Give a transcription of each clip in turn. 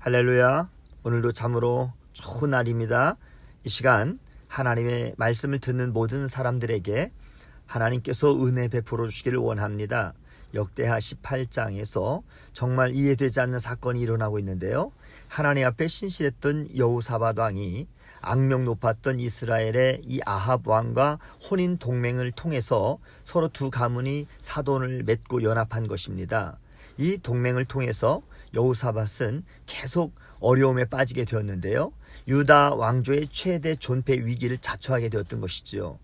할렐루야. 오늘도 참으로 좋은 날입니다. 이 시간 하나님의 말씀을 듣는 모든 사람들에게 하나님께서 은혜 베풀어 주시기를 원합니다. 역대하 18장에서 정말 이해되지 않는 사건이 일어나고 있는데요. 하나님 앞에 신실했던 여호사밧 왕이 악명 높았던 이스라엘의 이 아합 왕과 혼인 동맹을 통해서 서로 두 가문이 사돈을 맺고 연합한 것입니다. 이 동맹을 통해서 여호사밧은 계속 어려움에 빠지게 되었는데요. 유다 왕조의 최대 존폐 위기를 자초하게 되었던 것이지요.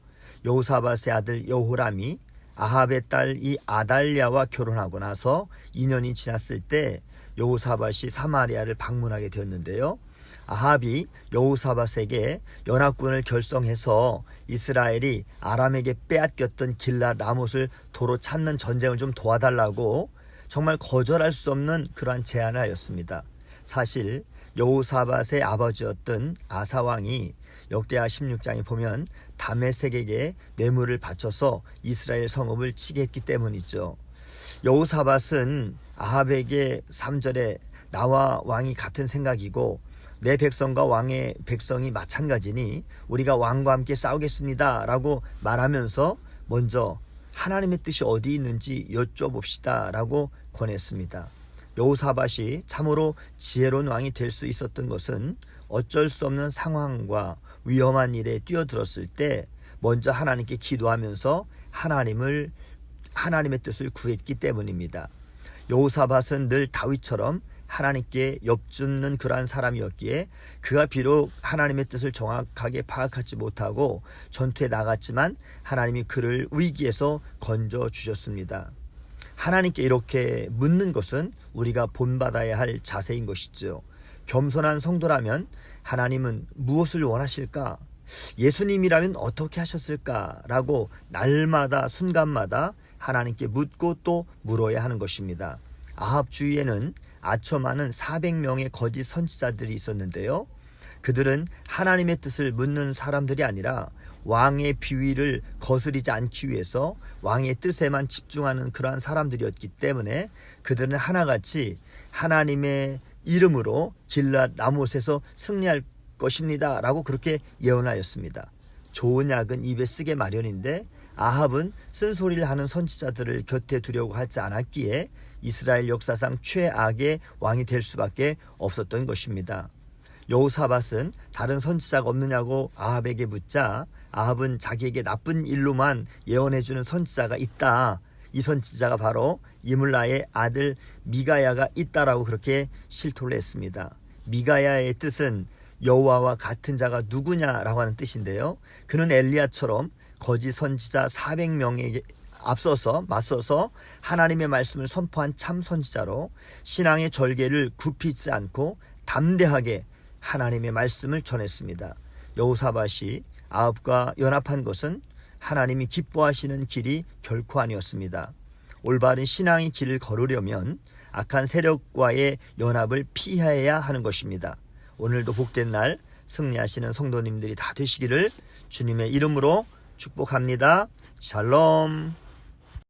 여호사밧의 아들 여호람이 아합의 딸 이 아달랴와 결혼하고 나서 2년이 지났을 때 여호사밧이 사마리아를 방문하게 되었는데요. 아합이 여호사밧에게 연합군을 결성해서 이스라엘이 아람에게 빼앗겼던 길랏 라못을 도로 찾는 전쟁을 좀 도와달라고 정말 거절할 수 없는 그러한 제안을 하였습니다. 사실 여호사밧의 아버지였던 아사왕이 역대하 16장에 보면 다메섹에게 뇌물을 바쳐서 이스라엘 성읍을 치게 했기 때문이죠. 여호사밧은 아합에게 3절에 나와 왕이 같은 생각이고 내 백성과 왕의 백성이 마찬가지니 우리가 왕과 함께 싸우겠습니다 라고 말하면서 먼저 하나님의 뜻이 어디 있는지 여쭤봅시다 라고 권했습니다. 여호사밧이 참으로 지혜로운 왕이 될 수 있었던 것은 어쩔 수 없는 상황과 위험한 일에 뛰어들었을 때 먼저 하나님께 기도하면서 하나님의 뜻을 구했기 때문입니다. 여호사밧은 늘 다윗처럼 하나님께 엽줍는 그러한 사람이었기에 그가 비록 하나님의 뜻을 정확하게 파악하지 못하고 전투에 나갔지만 하나님이 그를 위기에서 건져 주셨습니다. 하나님께 이렇게 묻는 것은 우리가 본받아야 할 자세인 것이죠. 겸손한 성도라면 하나님은 무엇을 원하실까? 예수님이라면 어떻게 하셨을까? 라고 날마다 순간마다 하나님께 묻고 또 물어야 하는 것입니다. 아합 주위에는 아처 많은 400명의 거짓 선지자들이 있었는데요. 그들은 하나님의 뜻을 묻는 사람들이 아니라 왕의 비위를 거스리지 않기 위해서 왕의 뜻에만 집중하는 그러한 사람들이었기 때문에 그들은 하나같이 하나님의 이름으로 길랏 라못에서 승리할 것입니다 라고 그렇게 예언하였습니다. 좋은 약은 입에 쓰게 마련인데 아합은 쓴소리를 하는 선지자들을 곁에 두려고 하지 않았기에 이스라엘 역사상 최악의 왕이 될 수밖에 없었던 것입니다. 여호사밧은 다른 선지자가 없느냐고 아합에게 묻자 아합은 자기에게 나쁜 일로만 예언해주는 선지자가 있다. 이 선지자가 바로 이물라의 아들 미가야가 있다라고 그렇게 실토를 했습니다. 미가야의 뜻은 여호와와 같은 자가 누구냐라고 하는 뜻인데요. 그는 엘리야처럼 거짓 선지자 400명에게 맞서서 하나님의 말씀을 선포한 참 선지자로 신앙의 절개를 굽히지 않고 담대하게 하나님의 말씀을 전했습니다. 여호사밧이 아합과 연합한 것은 하나님이 기뻐하시는 길이 결코 아니었습니다. 올바른 신앙의 길을 걸으려면 악한 세력과의 연합을 피해야 하는 것입니다. 오늘도 복된 날 승리하시는 성도님들이 다 되시기를 주님의 이름으로 축복합니다. 샬롬.